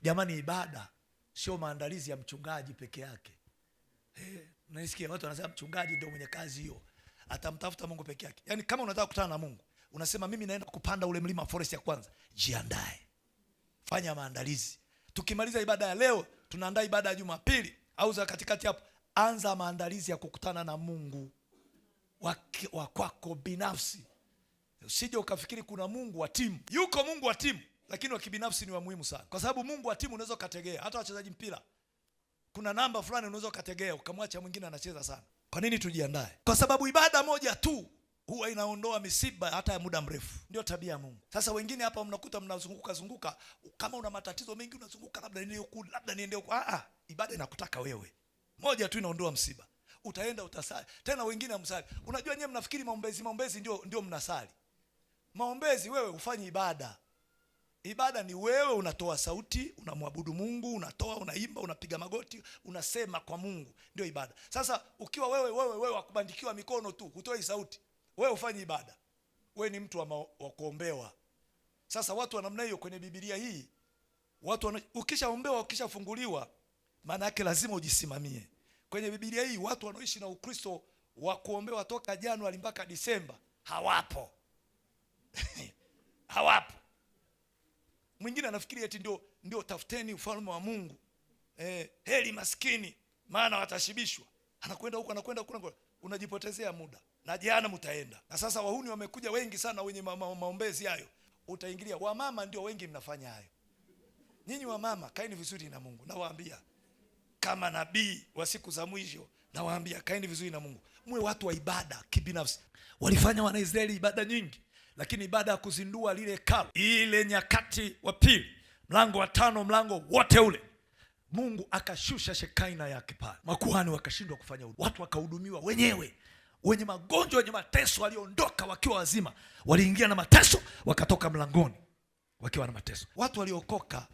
Jamani, ibada sio maandalizi ya mchungaji peke yake. Unasikia watu wanasema mchungaji ndio mwenye kazi hiyo, atamtafuta Mungu peke yake. Yaani kama unataka kukutana na Mungu, unasema mimi naenda kupanda ule mlima forest ya kwanza, jiandae, fanya maandalizi. Tukimaliza ibada ya leo, tunaandaa ibada ya Jumapili au za katikati hapo, anza maandalizi ya kukutana na Mungu wa kwako binafsi. Usije ukafikiri kuna Mungu wa timu. Yuko Mungu wa timu, lakini wa kibinafsi ni wa muhimu sana. Kwa sababu Mungu wa timu unaweza kutegea, hata wachezaji mpira kuna namba fulani unaweza kutegea ukamwacha mwingine anacheza sana. Kwa nini tujiandae? Kwa sababu ibada moja tu huwa inaondoa misiba hata ya muda mrefu. Ndio tabia ya Mungu. Sasa wengine hapa mnakuta mnazunguka, kama una matatizo mengi unazunguka, labda niende huku, labda niende huku. Ibada inakutaka wewe. Moja tu inaondoa msiba. Utaenda utasali. Tena wengine hamsali. Unajua nyewe mnafikiri maombezi ndio mnasali. Maombezi wewe ufanye ibada. Ibada ni wewe unatoa sauti, unamwabudu Mungu, unatoa, unaimba, unapiga magoti, unasema kwa Mungu, ndio ibada. Sasa ukiwa wewe wakubandikiwa mikono tu, hutoi sauti, wewe ufanye ibada. Wewe ni mtu wa kuombewa. Sasa watu wa namna hiyo kwenye Biblia hii, ukishaombewa, ukishafunguliwa, maana yake lazima ujisimamie. Kwenye Biblia hii watu wanaoishi na Ukristo wa kuombewa toka Januari mpaka Disemba hawapo. Hawapo. Mwingine anafikiri eti ndio tafuteni ufalme wa Mungu. Heri maskini maana watashibishwa. Anakwenda huko, unajipotezea muda. Na jana mtaenda. Na sasa wahuni wamekuja wengi sana wenye maombezi hayo. Utaingilia. Wamama ndio wengi mnafanya hayo. Nyinyi wamama kaeni vizuri na Mungu. Nawaambia kama nabii wa siku za mwisho, nawaambia kaeni vizuri na Mungu. Mwe watu wa ibada kibinafsi. Walifanya Wanaisraeli ibada nyingi, lakini ibada ya kuzindua lile hekalu, ile Nyakati wa Pili, mlango wa 5, mlango wote ule, Mungu akashusha Shekaina yake pale. Makuhani wakashindwa kufanya huduma. Watu wakahudumiwa wenyewe. Wenye magonjwa, wenye mateso waliondoka wakiwa wazima. Waliingia na mateso, wakatoka mlangoni wakiwa na mateso. Watu waliokoka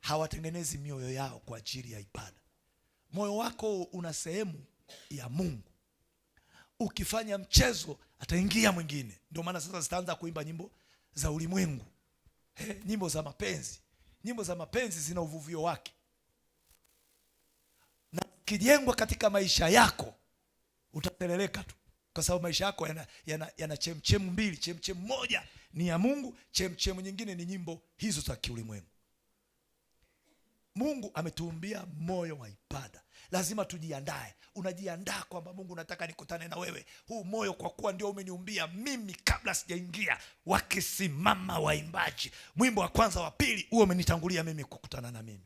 hawatengenezi mioyo yao kwa ajili ya ibada. Moyo wako una sehemu ya Mungu. Ukifanya mchezo ataingia mwingine. Ndio maana sasa zitaanza kuimba nyimbo za ulimwengu. Nyimbo za mapenzi. Nyimbo za mapenzi zina uvuvio wake. Na kijengwa katika maisha yako utateleleka tu. Kwa sababu maisha yako yana chemchemu mbili. Chemchemu moja ni ya Mungu, chemchemu nyingine ni nyimbo hizo za kiulimwengu. Mungu ametuumbia moyo wa ibada. Lazima tujiandae. Unajiandaa kwamba Mungu nataka nikutane na wewe. Huu moyo kwa kuwa ndio umeniumbia mimi kabla sijaingia. Wakisimama waimbaji, mwimbo wa kwanza wa pili, huo umenitangulia mimi kukutana na mimi.